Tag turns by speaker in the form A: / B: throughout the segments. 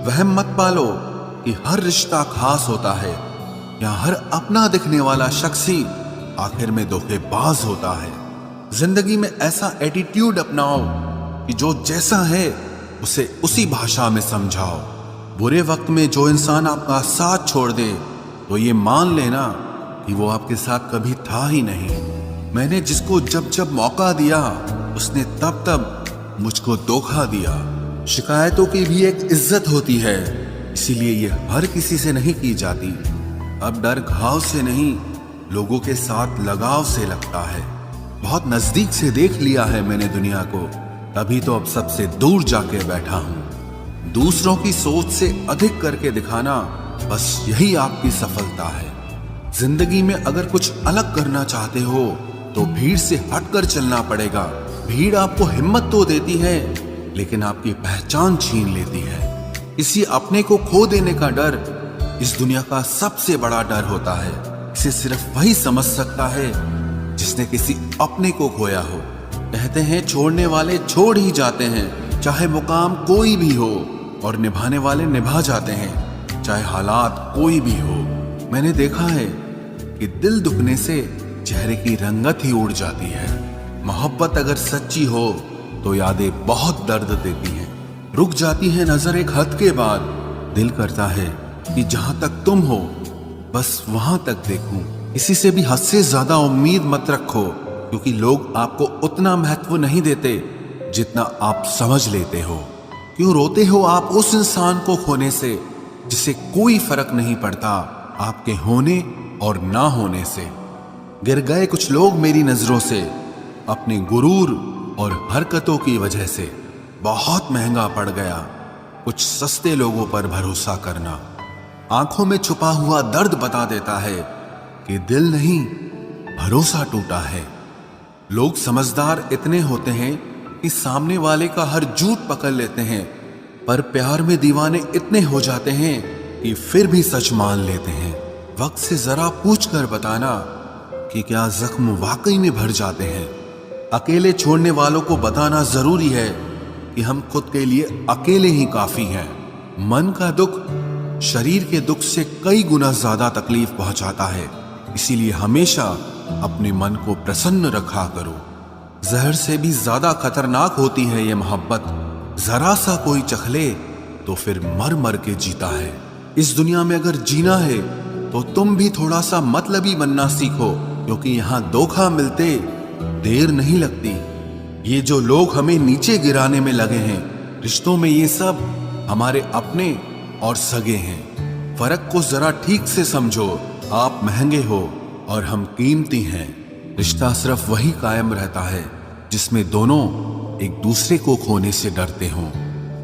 A: वहम मत पालो कि हर रिश्ता खास होता है या हर अपना दिखने वाला शख्स ही आखिर में धोखेबाज होता है। जिंदगी में ऐसा एटीट्यूड अपनाओ कि जो जैसा है उसे उसी भाषा में समझाओ। बुरे वक्त में जो इंसान आपका साथ छोड़ दे तो ये मान लेना कि वो आपके साथ कभी था ही नहीं। मैंने जिसको जब जब मौका दिया उसने तब तब मुझको धोखा दिया। शिकायतों की भी एक इज्जत होती है, इसीलिए ये हर किसी से नहीं की जाती। अब डर घाव से नहीं, लोगों के साथ लगाव से लगता है। बहुत नजदीक से देख लिया है मैंने दुनिया को, तभी तो अब सबसे दूर जाके बैठा हूं। दूसरों की सोच से अधिक करके दिखाना, बस यही आपकी सफलता है। जिंदगी में अगर कुछ अलग करना चाहते हो तो भीड़ से हटकर चलना पड़ेगा। भीड़ आपको हिम्मत तो देती है लेकिन आपकी पहचान छीन लेती है। किसी अपने को खो देने का डर इस दुनिया का सबसे बड़ा डर होता है। इसे सिर्फ वही समझ सकता है जिसने किसी अपने को खोया हो। कहते हैं छोड़ने वाले छोड़ ही जाते हैं, चाहे मुकाम कोई भी हो, और निभाने वाले निभा जाते हैं, चाहे हालात कोई भी हो। मैंने देखा है कि दिल दुखने से चेहरे की रंगत ही उड़ जाती है। मोहब्बत अगर सच्ची हो तो यादें बहुत दर्द देती हैं। रुक जाती है नजर एक हद के बाद। दिल करता है कि जहां तक तुम हो बस वहां तक देखूं। किसी से भी हद से ज्यादा उम्मीद मत रखो, क्योंकि लोग आपको उतना महत्व नहीं देते जितना आप समझ लेते हो। क्यों रोते हो आप उस इंसान को खोने से जिसे कोई फर्क नहीं पड़ता आपके होने और ना होने से। गिर गए कुछ लोग मेरी नजरों से अपने गुरूर और हरकतों की वजह से। बहुत महंगा पड़ गया कुछ सस्ते लोगों पर भरोसा करना। आंखों में छुपा हुआ दर्द बता देता है कि दिल नहीं, भरोसा टूटा है। लोग समझदार इतने होते हैं कि सामने वाले का हर झूठ पकड़ लेते हैं, पर प्यार में दीवाने इतने हो जाते हैं कि फिर भी सच मान लेते हैं। वक्त से जरा पूछ कर बताना कि क्या जख्म वाकई में भर जाते हैं। अकेले छोड़ने वालों को बताना जरूरी है कि हम खुद के लिए अकेले ही काफी हैं। मन का दुख शरीर के दुख से कई गुना ज्यादा तकलीफ पहुंचाता है, इसीलिए हमेशा अपने मन को प्रसन्न रखा करो। जहर से भी ज्यादा खतरनाक होती है ये मोहब्बत। जरा सा कोई चखले तो फिर मर मर के जीता है। इस दुनिया में अगर जीना है तो तुम भी थोड़ा सा मतलबी बनना सीखो, क्योंकि यहाँ धोखा मिलते देर नहीं लगती। ये जो लोग हमें नीचे गिराने में लगे हैं, रिश्तों में ये सब हमारे अपने और सगे हैं। फर्क को जरा ठीक से समझो। आप महंगे हो और हम कीमती हैं। रिश्ता सिर्फ वही कायम रहता है जिसमें दोनों एक दूसरे को खोने से डरते हों।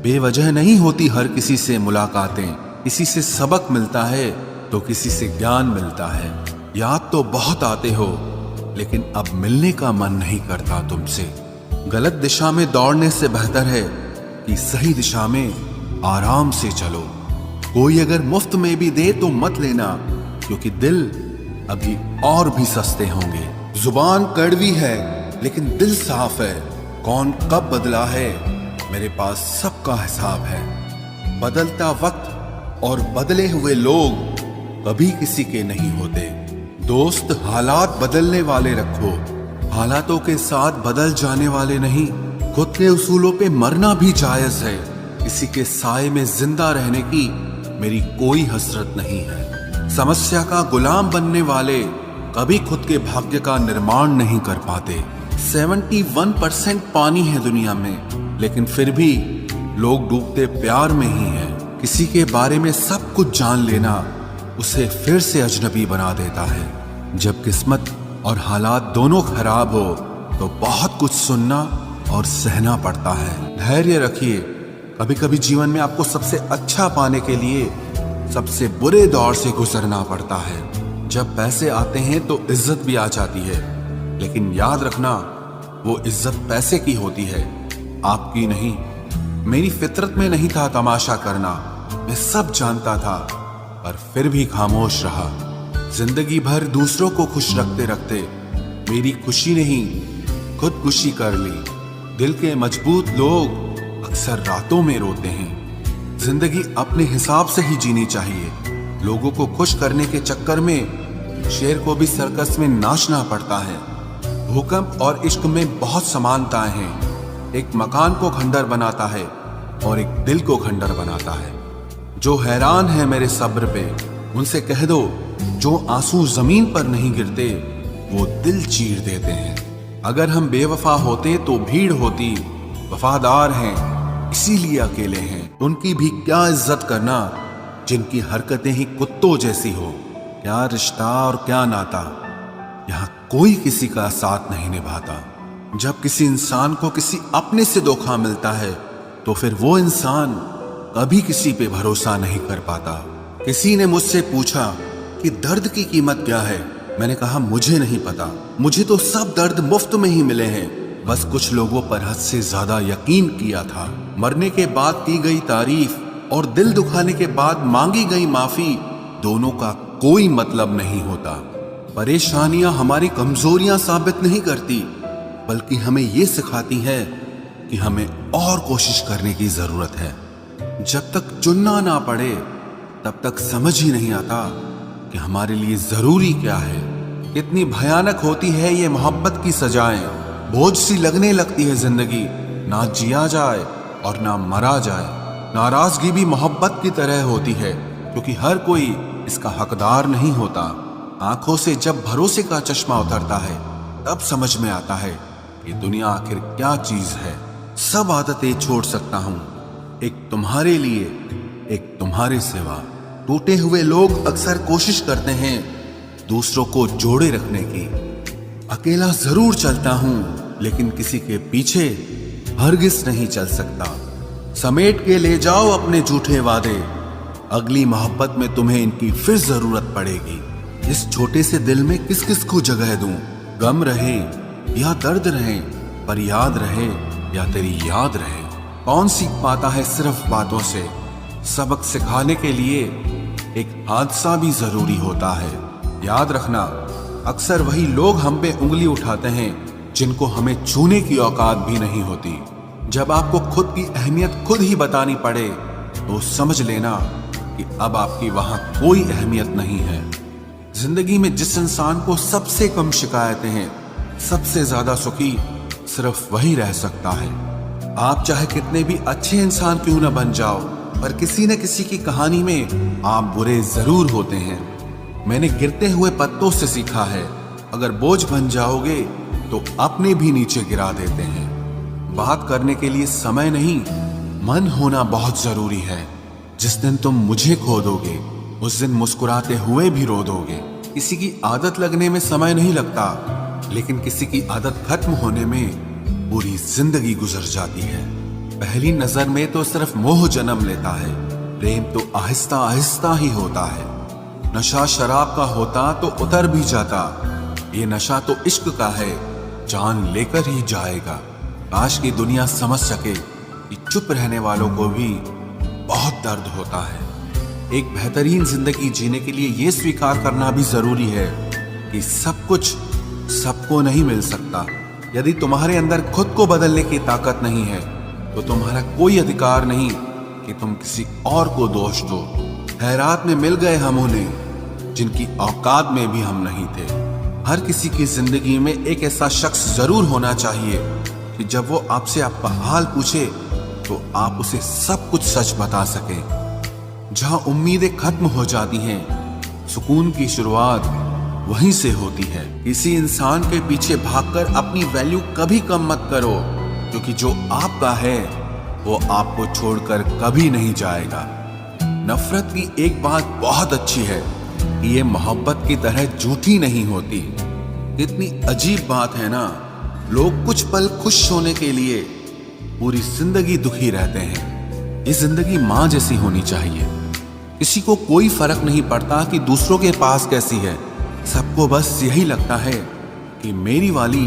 A: बेवजह नहीं होती हर किसी से मुलाकातें। किसी से सबक मिलता है तो किसी से ज्ञान मिलता है। याद तो बहुत आते हो लेकिन अब मिलने का मन नहीं करता तुमसे। गलत दिशा में दौड़ने से बेहतर है कि सही दिशा में आराम से चलो। कोई अगर मुफ्त में भी दे तो मत लेना, क्योंकि दिल अभी और भी सस्ते होंगे। जुबान कड़वी है लेकिन दिल साफ है। कौन कब बदला है मेरे पास सबका हिसाब है। बदलता वक्त और बदले हुए लोग कभी किसी के नहीं होते। दोस्त हालात बदलने वाले रखो, हालातों के साथ बदल जाने वाले नहीं। खुद के उसूलों पे मरना भी जायज है। किसी के साए में जिंदा रहने की मेरी कोई हसरत नहीं है। समस्या का गुलाम बनने वाले कभी खुद के भाग्य का निर्माण नहीं कर पाते। 71% पानी है दुनिया में, लेकिन फिर भी लोग डूबते प्यार में ही हैं। किसी के बारे में सब कुछ जान लेना उसे फिर से अजनबी बना देता है। जब किस्मत और हालात दोनों खराब हो तो बहुत कुछ सुनना और सहना पड़ता है। धैर्य रखिए। कभी कभी जीवन में आपको सबसे अच्छा पाने के लिए सबसे बुरे दौर से गुजरना पड़ता है। जब पैसे आते हैं तो इज्जत भी आ जाती है, लेकिन याद रखना वो इज्जत पैसे की होती है, आपकी नहीं। मेरी फितरत में नहीं था तमाशा करना, मैं सब जानता था, पर फिर भी खामोश रहा। जिंदगी भर दूसरों को खुश रखते रखते मेरी खुशी नहीं खुदकुशी कर ली। दिल के मजबूत लोग अक्सर रातों में रोते हैं। जिंदगी अपने हिसाब से ही जीनी चाहिए। लोगों को खुश करने के चक्कर में शेर को भी सर्कस में नाचना पड़ता है। भूकंप और इश्क में बहुत समानताएं हैं। एक मकान को खंडर बनाता है और एक दिल को खंडर बनाता है। जो हैरान है मेरे सब्र पे, उनसे कह दो जो आंसू जमीन पर नहीं गिरते वो दिल चीर देते हैं। अगर हम बेवफा होते तो भीड़ होती, वफादार हैं इसीलिए अकेले हैं। उनकी भी क्या इज्जत करना जिनकी हरकतें ही कुत्तों जैसी हो। क्या रिश्ता और क्या नाता, यहाँ कोई किसी का साथ नहीं निभाता। जब किसी इंसान को किसी अपने से धोखा मिलता है तो फिर वो इंसान कभी किसी पे भरोसा नहीं कर पाता। किसी ने मुझसे पूछा कि दर्द की कीमत क्या है। मैंने कहा मुझे नहीं पता, मुझे तो सब दर्द मुफ्त में ही मिले हैं। बस कुछ लोगों पर हद से ज्यादा यकीन किया था। मरने के बाद की गई तारीफ और दिल दुखाने के बाद मांगी गई माफी, दोनों का कोई मतलब नहीं होता। परेशानियां हमारी कमजोरियां साबित नहीं करती, बल्कि हमें ये सिखाती है कि हमें और कोशिश करने की जरूरत है। जब तक चुनना ना पड़े तब तक समझ ही नहीं आता कि हमारे लिए जरूरी क्या है। कितनी भयानक होती है ये मोहब्बत की सजाएं। बोझ सी लगने लगती है जिंदगी, ना जिया जाए और ना मरा जाए। नाराजगी भी मोहब्बत की तरह होती है, क्योंकि हर कोई इसका हकदार नहीं होता। आंखों से जब भरोसे का चश्मा उतरता है तब समझ में आता है कि दुनिया आखिर क्या चीज है। सब आदतें छोड़ सकता हूं, एक तुम्हारे लिए, एक तुम्हारे सिवा। टूटे हुए लोग अक्सर कोशिश करते हैं दूसरों को जोड़े रखने की। अकेला जरूर चलता हूं, लेकिन किसी के पीछे हरगिज नहीं चल सकता। समेट के ले जाओ अपने झूठे वादे, अगली मोहब्बत में तुम्हें इनकी फिर जरूरत पड़ेगी। इस छोटे से दिल में किस किस को जगह दूं? गम रहे या दर्द रहे, पर याद रहे या तेरी याद रहे। कौन सीख पाता है सिर्फ बातों से? सबक सिखाने के लिए एक हादसा भी जरूरी होता है। याद रखना, अक्सर वही लोग हम पे उंगली उठाते हैं जिनको हमें छूने की औकात भी नहीं होती। जब आपको खुद की अहमियत खुद ही बतानी पड़े तो समझ लेना कि अब आपकी वहां कोई अहमियत नहीं है। जिंदगी में जिस इंसान को सबसे कम शिकायतें हैं, सबसे ज्यादा सुखी सिर्फ वही रह सकता है। आप चाहे कितने भी अच्छे इंसान क्यों न बन जाओ, पर किसी न किसी की कहानी में आप बुरे जरूर होते हैं। मैंने गिरते हुए पत्तों से सीखा है, अगर बोझ बन जाओगे तो अपने भी नीचे गिरा देते हैं। बात करने के लिए समय नहीं, मन होना बहुत जरूरी है। जिस दिन तुम मुझे खो दोगे उस दिन मुस्कुराते हुए भी रो दोगे। किसी की आदत लगने में समय नहीं लगता, लेकिन किसी की आदत खत्म होने में पूरी जिंदगी गुजर जाती है। पहली नजर में तो सिर्फ मोह जन्म लेता है, प्रेम तो आहिस्ता आहिस्ता ही होता है। नशा शराब का होता तो उतर भी जाता, ये नशा तो इश्क का है, जान लेकर ही जाएगा। काश की दुनिया समझ सके कि चुप रहने वालों को भी बहुत दर्द होता है। एक बेहतरीन जिंदगी जीने के लिए यह स्वीकार करना भी जरूरी है कि सब कुछ सबको नहीं मिल सकता। यदि तुम्हारे अंदर खुद को बदलने की ताकत नहीं है तो तुम्हारा कोई अधिकार नहीं कि तुम किसी और को दोष दो। हैरात में मिल गए हम उन्हें जिनकी औकात में भी हम नहीं थे। हर किसी की जिंदगी में एक ऐसा शख्स जरूर होना चाहिए कि जब वो आपसे आपका हाल पूछे तो आप उसे सब कुछ सच बता सके। जहां उम्मीदें खत्म हो जाती हैं, सुकून की शुरुआत वहीं से होती है। किसी इंसान के पीछे भागकर अपनी वैल्यू कभी कम मत करो, क्योंकि जो आपका है वो आपको छोड़कर कभी नहीं जाएगा। नफरत की एक बात बहुत अच्छी है कि ये मोहब्बत की तरह झूठी नहीं होती। इतनी अजीब बात है ना, लोग कुछ पल खुश होने के लिए पूरी जिंदगी दुखी रहते हैं। ये जिंदगी माँ जैसी होनी चाहिए। किसी को कोई फर्क नहीं पड़ता कि दूसरों के पास कैसी है, सबको बस यही लगता है कि मेरी वाली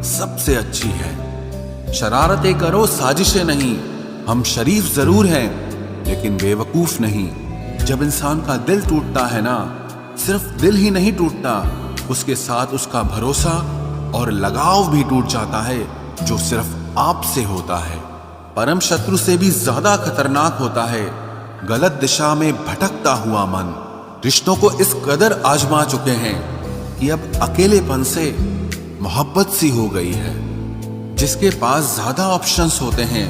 A: सबसे अच्छी है। शरारतें करो, साजिशें नहीं। हम शरीफ जरूर हैं लेकिन बेवकूफ नहीं। जब इंसान का दिल टूटता है ना, सिर्फ दिल ही नहीं टूटता, उसके साथ उसका भरोसा और लगाव भी टूट जाता है, जो सिर्फ आपसे होता है। परम शत्रु से भी ज्यादा खतरनाक होता है गलत दिशा में भटकता हुआ मन रिश्तों को इस कदर आजमा चुके हैं कि अब अकेलेपन से मोहब्बत सी हो गई है। जिसके पास ज्यादा ऑप्शंस होते हैं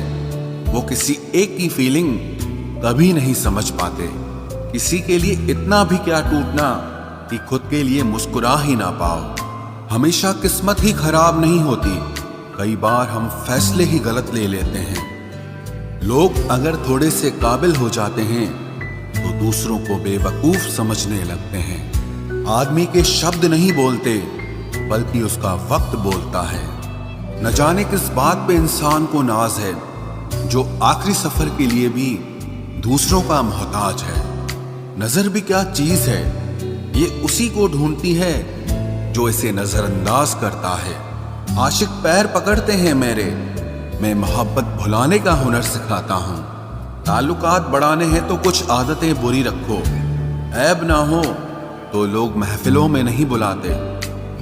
A: वो किसी एक की फीलिंग कभी नहीं समझ पाते। किसी के लिए इतना भी क्या टूटना कि खुद के लिए मुस्कुरा ही ना पाओ। हमेशा किस्मत ही खराब नहीं होती, कई बार हम फैसले ही गलत ले लेते हैं। लोग अगर थोड़े से काबिल हो जाते हैं तो दूसरों को बेवकूफ समझने लगते हैं। आदमी के शब्द नहीं बोलते बल्कि उसका वक्त बोलता है। न जाने किस बात पे इंसान को नाज है जो आखिरी सफर के लिए भी दूसरों का मोहताज है। नजर भी क्या चीज है, ये उसी को ढूंढती है जो इसे नजरअंदाज करता है। आशिक पैर पकड़ते हैं मेरे, मैं मोहब्बत भुलाने का हुनर सिखाता हूँ। ताल्लुकात बढ़ाने हैं तो कुछ आदतें बुरी रखो, ऐब ना हो तो लोग महफिलों में नहीं बुलाते।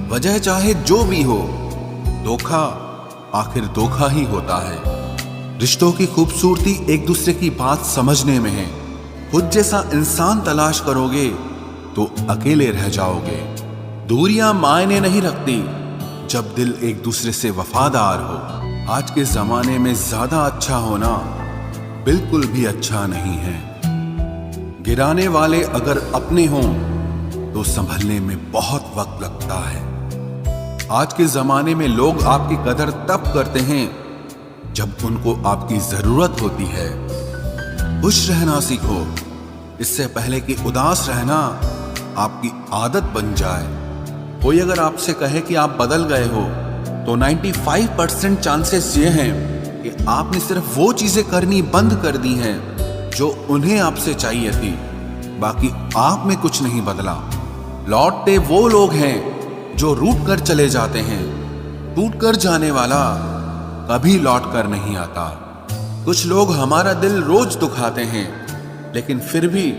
A: वजह चाहे जो भी हो, धोखा आखिर धोखा ही होता है। रिश्तों की खूबसूरती एक दूसरे की बात समझने में है। खुद जैसा इंसान तलाश करोगे तो अकेले रह जाओगे। दूरियां मायने नहीं रखती जब दिल एक दूसरे से वफादार हो। आज के जमाने में ज्यादा अच्छा होना बिल्कुल भी अच्छा नहीं है। गिराने वाले अगर अपने हों तो संभलने में बहुत वक्त लगता है। आज के जमाने में लोग आपकी कदर तब करते हैं जब उनको आपकी जरूरत होती है। खुश रहना सीखो, इससे पहले कि उदास रहना आपकी आदत बन जाए। कोई अगर आपसे कहे कि आप बदल गए हो तो 95% चांसेस ये हैं कि आपने सिर्फ वो चीजें करनी बंद कर दी हैं जो उन्हें आपसे चाहिए थी। बाकी आप में कुछ नहीं बदला। लौटते वो लोग हैं जो रूठ कर चले जाते हैं। टूट कर जाने वाला कभी लौट कर नहीं आता। कुछ लोग हमारा दिल रोज दुखाते हैं लेकिन फिर भी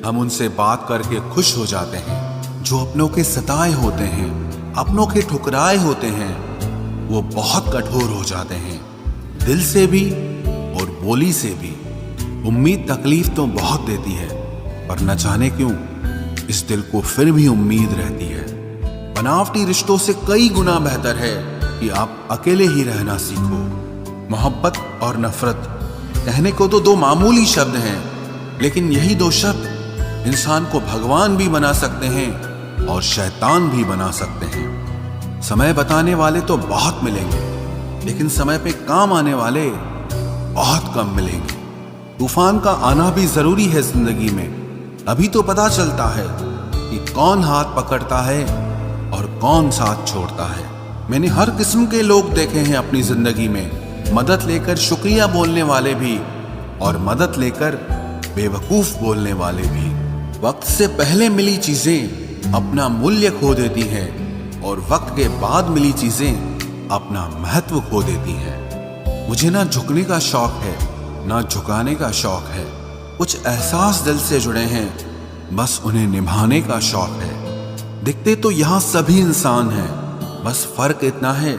A: हम उनसे बात करके खुश हो जाते हैं। जो अपनों के सताए होते हैं, अपनों के ठुकराए होते हैं, वो बहुत कठोर हो जाते हैं, दिल से भी और बोली से भी। उम्मीद तकलीफ तो बहुत देती है, पर न जाने क्यों इस दिल को फिर भी उम्मीद रहती है। बनावटी रिश्तों से कई गुना बेहतर है कि आप अकेले ही रहना सीखो। मोहब्बत और नफरत कहने को तो दो मामूली शब्द हैं, लेकिन यही दो शब्द इंसान को भगवान भी बना सकते हैं और शैतान भी बना सकते हैं। समय बताने वाले तो बहुत मिलेंगे, लेकिन समय पे काम आने वाले बहुत कम मिलेंगे। तूफान का आना भी जरूरी है जिंदगी में, अभी तो पता चलता है कि कौन हाथ पकड़ता है और कौन साथ छोड़ता है। मैंने हर किस्म के लोग देखे हैं अपनी जिंदगी में, मदद लेकर शुक्रिया बोलने वाले भी और मदद लेकर बेवकूफ बोलने वाले भी। वक्त से पहले मिली चीजें अपना मूल्य खो देती हैं और वक्त के बाद मिली चीजें अपना महत्व खो देती हैं। मुझे ना झुकने का शौक है ना झुकाने का शौक है। कुछ एहसास दिल से जुड़े हैं, बस उन्हें निभाने का शौक है। दिखते तो यहाँ सभी इंसान हैं, बस फर्क इतना है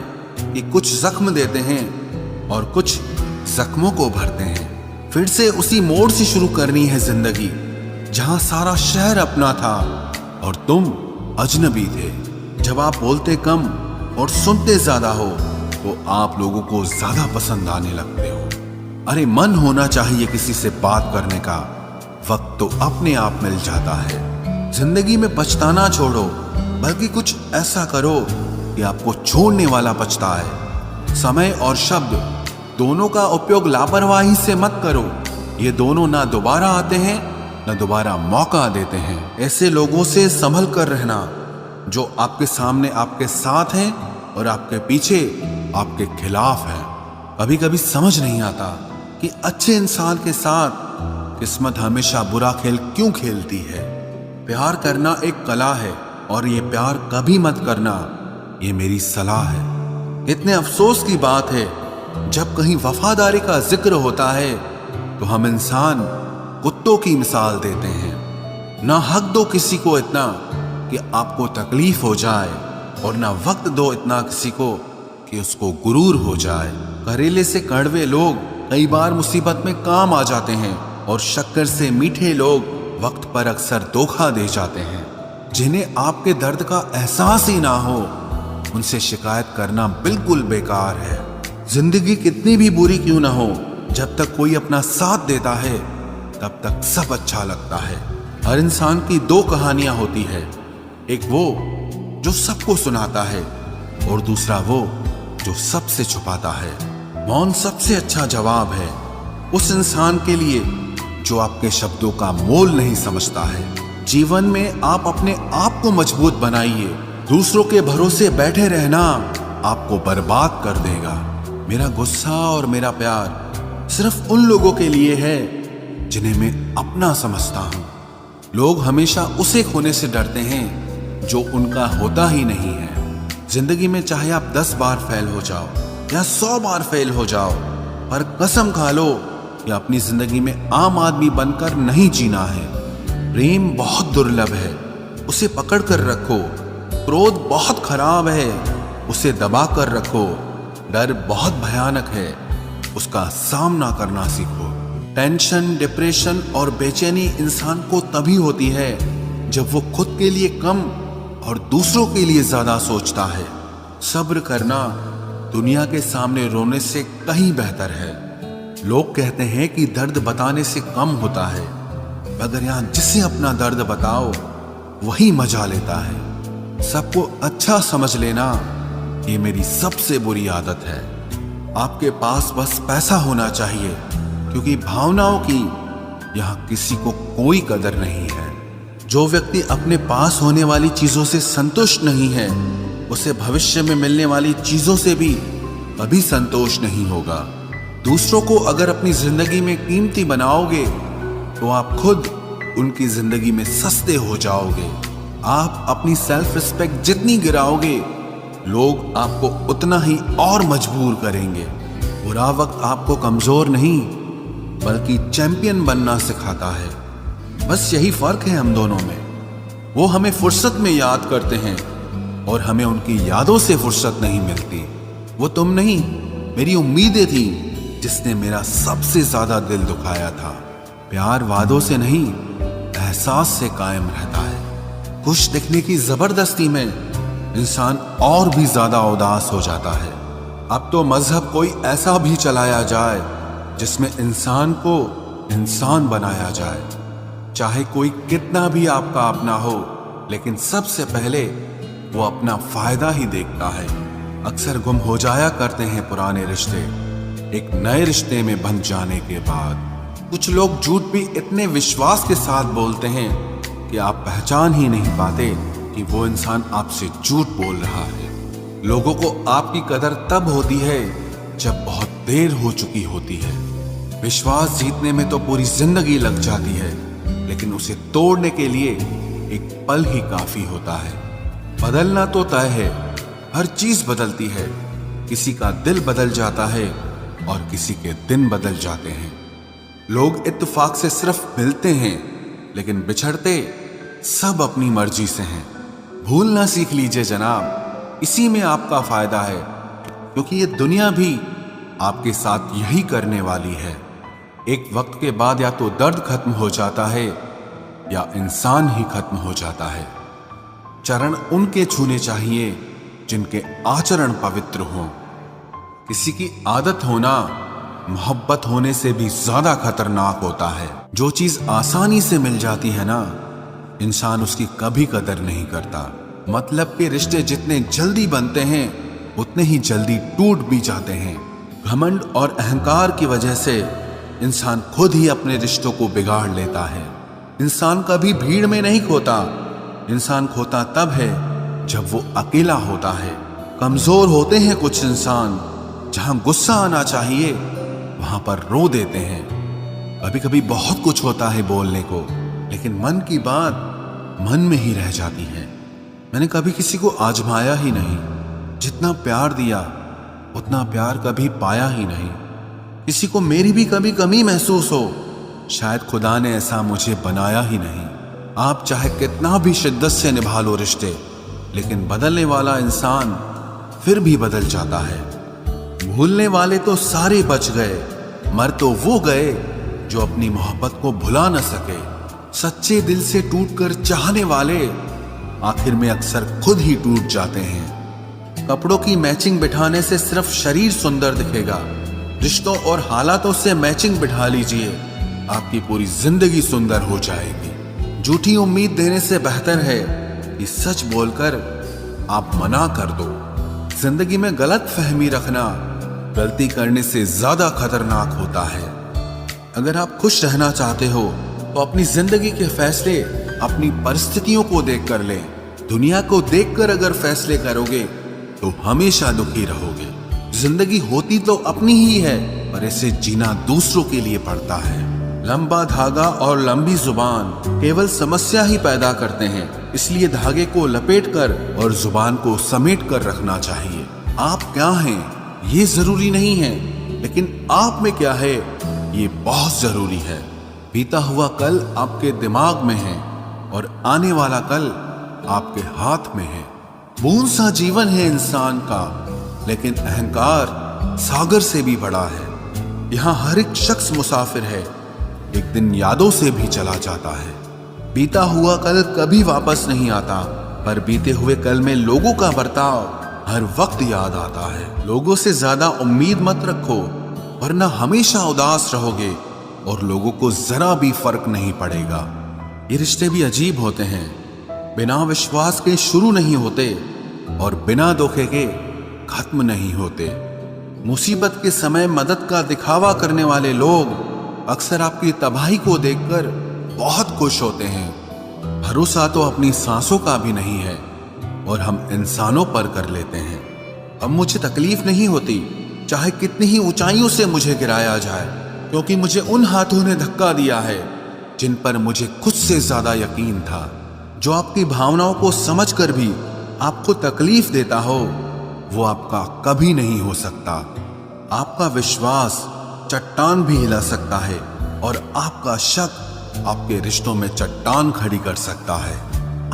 A: कि कुछ जख्म देते हैं और कुछ जख्मों को भरते हैं। फिर से उसी मोड़ से शुरू करनी है जिंदगी जहां सारा शहर अपना था और तुम अजनबी थे। जब आप बोलते कम और सुनते ज्यादा हो तो आप लोगों को ज्यादा पसंद आने लगते हो। अरे मन होना चाहिए किसी से बात करने का, वक्त तो अपने आप मिल जाता है। जिंदगी में पछताना छोड़ो, बल्कि कुछ ऐसा करो कि आपको छोड़ने वाला पछताए। समय और शब्द दोनों का उपयोग लापरवाही से मत करो। ये दोनों ना दोबारा आते हैं ना दोबारा मौका देते हैं। ऐसे लोगों से संभल कर रहना जो आपके सामने आपके साथ हैं और आपके पीछे आपके खिलाफ हैं। कभी कभी समझ नहीं आता कि अच्छे इंसान के साथ किस्मत हमेशा बुरा खेल क्यों खेलती है। प्यार करना एक कला है और ये प्यार कभी मत करना, ये मेरी सलाह है। इतने अफसोस की बात है जब कहीं वफादारी का जिक्र होता है तो हम इंसान कुत्तों की मिसाल देते हैं। ना हक दो किसी को इतना कि आपको तकलीफ हो जाए और ना वक्त दो इतना किसी को कि उसको गुरूर हो जाए। करेले से कड़वे लोग कई बार मुसीबत में काम आ जाते हैं, और शक्कर से मीठे लोग वक्त पर अक्सर धोखा दे जाते हैं। जिन्हें आपके दर्द का एहसास ही ना हो, उनसे शिकायत करना बिल्कुल बेकार है। जिंदगी कितनी भी बुरी क्यों ना हो, जब तक कोई अपना साथ देता है तब तक सब अच्छा लगता है। हर इंसान की दो कहानियां होती है, एक वो जो सबको सुनाता है और दूसरा वो जो सबसे छुपाता है। मौन सबसे अच्छा जवाब है उस इंसान के लिए जो आपके शब्दों का मोल नहीं समझता है। जीवन में आप अपने आप को मजबूत बनाइए। दूसरों के भरोसे बैठे रहना आपको बर्बाद कर देगा। मेरा गुस्सा और मेरा प्यार सिर्फ उन लोगों के लिए है जिन्हें मैं अपना समझता हूं। लोग हमेशा उसे खोने से डरते हैं जो उनका होता ही नहीं है। जिंदगी में चाहे आप 10 बार फेल हो जाओ या 100 बार फेल हो जाओ, पर कसम खा लो कि अपनी जिंदगी में आम आदमी बनकर नहीं जीना है। प्रेम बहुत दुर्लभ है, उसे पकड़ कर रखो। क्रोध बहुत खराब है, उसे दबा कर रखो। डर बहुत भयानक है, उसका सामना करना सीखो। टेंशन, डिप्रेशन और बेचैनी इंसान को तभी होती है जब वो खुद के लिए कम और दूसरों के लिए ज्यादा सोचता है। सब्र करना दुनिया के सामने रोने से कहीं बेहतर है। लोग कहते हैं कि दर्द बताने से कम होता है, मगर यहां जिसे अपना दर्द बताओ वही मजा लेता है। सबको अच्छा समझ लेना ये मेरी सबसे बुरी आदत है। आपके पास बस पैसा होना चाहिए, क्योंकि भावनाओं की यहां किसी को कोई कदर नहीं है। जो व्यक्ति अपने पास होने वाली चीजों से संतुष्ट नहीं है, उसे भविष्य में मिलने वाली चीजों से भी कभी संतोष नहीं होगा। दूसरों को अगर अपनी जिंदगी में कीमती बनाओगे तो आप खुद उनकी जिंदगी में सस्ते हो जाओगे। आप अपनी सेल्फ रिस्पेक्ट जितनी गिराओगे, लोग आपको उतना ही और मजबूर करेंगे। बुरा वक्त आपको कमजोर नहीं बल्कि चैंपियन बनना सिखाता है। बस यही फर्क है हम दोनों में। वो हमें फुर्सत में याद करते हैं और हमें उनकी यादों से फुर्सत नहीं मिलती। वो तुम नहीं, मेरी उम्मीदें थी जिसने मेरा सबसे ज्यादा दिल दुखाया था। प्यार वादों से नहीं, एहसास से कायम रहता है। खुश दिखने की जबरदस्ती में इंसान और भी ज्यादा उदास हो जाता है। अब तो मजहब कोई ऐसा भी चलाया जाए जिसमें इंसान को इंसान बनाया जाए। चाहे कोई कितना भी आपका अपना हो, लेकिन सबसे पहले वो अपना फायदा ही देखता है। अक्सर गुम हो जाया करते हैं पुराने रिश्ते एक नए रिश्ते में बंध जाने के बाद। कुछ लोग झूठ भी इतने विश्वास के साथ बोलते हैं कि आप पहचान ही नहीं पाते कि वो इंसान आपसे झूठ बोल रहा है। लोगों को आपकी कदर तब होती है जब बहुत देर हो चुकी होती है। विश्वास जीतने में तो पूरी जिंदगी लग जाती है, लेकिन उसे तोड़ने के लिए एक पल ही काफी होता है। बदलना तो तय है, हर चीज बदलती है। किसी का दिल बदल जाता है और किसी के दिन बदल जाते हैं। लोग इत्तेफाक से सिर्फ मिलते हैं, लेकिन बिछड़ते सब अपनी मर्जी से हैं। भूलना सीख लीजिए जनाब, इसी में आपका फायदा है, क्योंकि ये दुनिया भी आपके साथ यही करने वाली है। एक वक्त के बाद या तो दर्द खत्म हो जाता है या इंसान ही खत्म हो जाता है। चरण उनके छूने चाहिए जिनके आचरण पवित्र हों। किसी की आदत होना मोहब्बत होने से भी ज्यादा खतरनाक होता है। जो चीज आसानी से मिल जाती है ना, इंसान उसकी कभी कदर नहीं करता। मतलब के रिश्ते जितने जल्दी बनते हैं उतने ही जल्दी टूट भी जाते हैं। घमंड और अहंकार की वजह से इंसान खुद ही अपने रिश्तों को बिगाड़ लेता है। इंसान कभी भीड़ में नहीं खोता, इंसान खोता तब है जब वो अकेला होता है। कमजोर होते हैं कुछ इंसान, जहां गुस्सा आना चाहिए वहां पर रो देते हैं। कभी कभी बहुत कुछ होता है बोलने को, लेकिन मन की बात मन में ही रह जाती है। मैंने कभी किसी को आजमाया ही नहीं। जितना प्यार दिया उतना प्यार कभी पाया ही नहीं। किसी को मेरी भी कभी कमी महसूस हो, शायद खुदा ने ऐसा मुझे बनाया ही नहीं। आप चाहे कितना भी शिद्दत से निभा लो रिश्ते, लेकिन बदलने वाला इंसान फिर भी बदल जाता है। भूलने वाले तो सारे बच गए, मर तो वो गए जो अपनी मोहब्बत को भुला न सके। सच्चे दिल से टूटकर चाहने वाले आखिर में अक्सर खुद ही टूट जाते हैं। कपड़ों की मैचिंग बिठाने से सिर्फ शरीर सुंदर दिखेगा, रिश्तों और हालातों से मैचिंग बिठा लीजिए, आपकी पूरी जिंदगी सुंदर हो जाएगी। झूठी उम्मीद देने से बेहतर है कि सच बोलकर आप मना कर दो। जिंदगी में गलत फहमी रखना गलती करने से ज्यादा खतरनाक होता है। अगर आप खुश रहना चाहते हो तो अपनी जिंदगी के फैसले अपनी परिस्थितियों को देखकर लें। दुनिया को देखकर अगर फैसले करोगे तो हमेशा दुखी रहोगे। जिंदगी होती तो अपनी ही है, पर इसे जीना दूसरों के लिए पड़ता है। लंबा धागा और लंबी जुबान केवल समस्या ही पैदा करते हैं, इसलिए धागे को लपेटकर और जुबान को समेट कर रखना चाहिए। आप क्या हैं ये जरूरी नहीं है, लेकिन आप में क्या है ये बहुत जरूरी है। बीता हुआ कल आपके दिमाग में है और आने वाला कल आपके हाथ में है। बूंद सा जीवन है इंसान का, लेकिन अहंकार सागर से भी बड़ा है। यहाँ हर एक शख्स मुसाफिर है, एक दिन यादों से भी चला जाता है। बीता हुआ कल कभी वापस नहीं आता, पर बीते हुए कल में लोगों का बर्ताव हर वक्त याद आता है। लोगों से ज्यादा उम्मीद मत रखो, वरना हमेशा उदास रहोगे और लोगों को जरा भी फर्क नहीं पड़ेगा। ये रिश्ते भी अजीब होते हैं, बिना विश्वास के शुरू नहीं होते और बिना धोखे के खत्म नहीं होते। मुसीबत के समय मदद का दिखावा करने वाले लोग अक्सर आपकी तबाही को देखकर बहुत खुश होते हैं। भरोसा तो अपनी सांसों का भी नहीं है और हम इंसानों पर कर लेते हैं। अब मुझे तकलीफ नहीं होती चाहे कितनी ही ऊंचाइयों से मुझे गिराया जाए, क्योंकि मुझे उन हाथों ने धक्का दिया है जिन पर मुझे खुद से ज्यादा यकीन था। जो आपकी भावनाओं को समझकर भी आपको तकलीफ देता हो वो आपका कभी नहीं हो सकता। आपका विश्वास चट्टान भी हिला सकता है और आपका शक आपके रिश्तों में चट्टान खड़ी कर सकता है।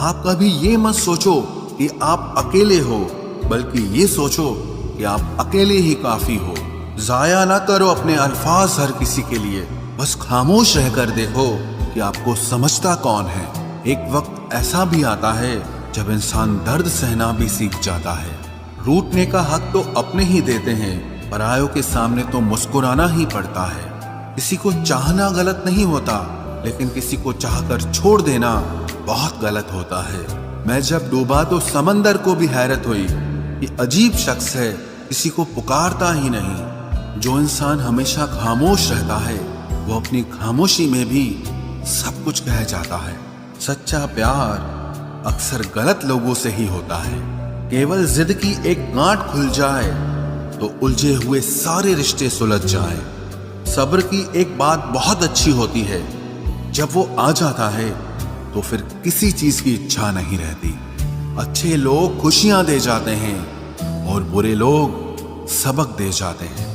A: आप कभी ये मत सोचो कि आप अकेले हो, बल्कि ये सोचो कि आप अकेले ही काफी हो। जाया ना करो अपने अल्फाज हर किसी के लिए, बस खामोश रहकर देखो कि आपको समझता कौन है। एक वक्त ऐसा भी आता है जब इंसान दर्द सहना भी सीख जाता है। रूठने का हक तो अपने ही देते हैं, परायों के सामने तो मुस्कुराना ही पड़ता है। किसी को चाहना गलत नहीं होता, लेकिन किसी को चाहकर छोड़ देना बहुत गलत होता है। मैं जब डूबा तो समंदर को भी हैरत हुई, ये अजीब शख्स है, किसी को पुकारता ही नहीं। जो इंसान हमेशा खामोश रहता है वो अपनी खामोशी में भी सब कुछ कह जाता है। सच्चा प्यार अक्सर गलत लोगों से ही होता है। केवल जिद की एक गांठ खुल जाए तो उलझे हुए सारे रिश्ते सुलझ जाएं। सब्र की एक बात बहुत अच्छी होती है, जब वो आ जाता है तो फिर किसी चीज की इच्छा नहीं रहती। अच्छे लोग खुशियां दे जाते हैं और बुरे लोग सबक दे जाते हैं।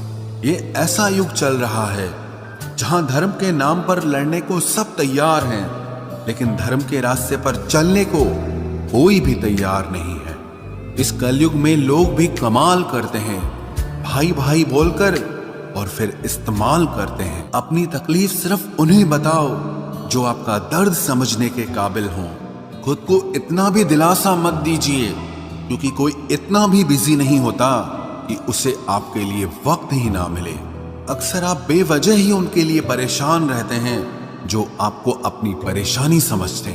A: ये ऐसा युग चल रहा है जहां धर्म के नाम पर लड़ने को सब तैयार हैं, लेकिन धर्म के रास्ते पर चलने को कोई भी तैयार नहीं है। इस कलयुग में लोग भी कमाल करते हैं, भाई भाई बोलकर और फिर इस्तेमाल करते हैं। अपनी तकलीफ सिर्फ उन्हें बताओ जो आपका दर्द समझने के काबिल हों। खुद को इतना भी दिलासा मत दीजिए, क्योंकि कोई इतना भी बिजी नहीं होता कि उसे आपके लिए वक्त ही ना मिले। अक्सर आप बेवजह ही उनके लिए परेशान रहते हैं जो आपको अपनी परेशानी समझते हैं।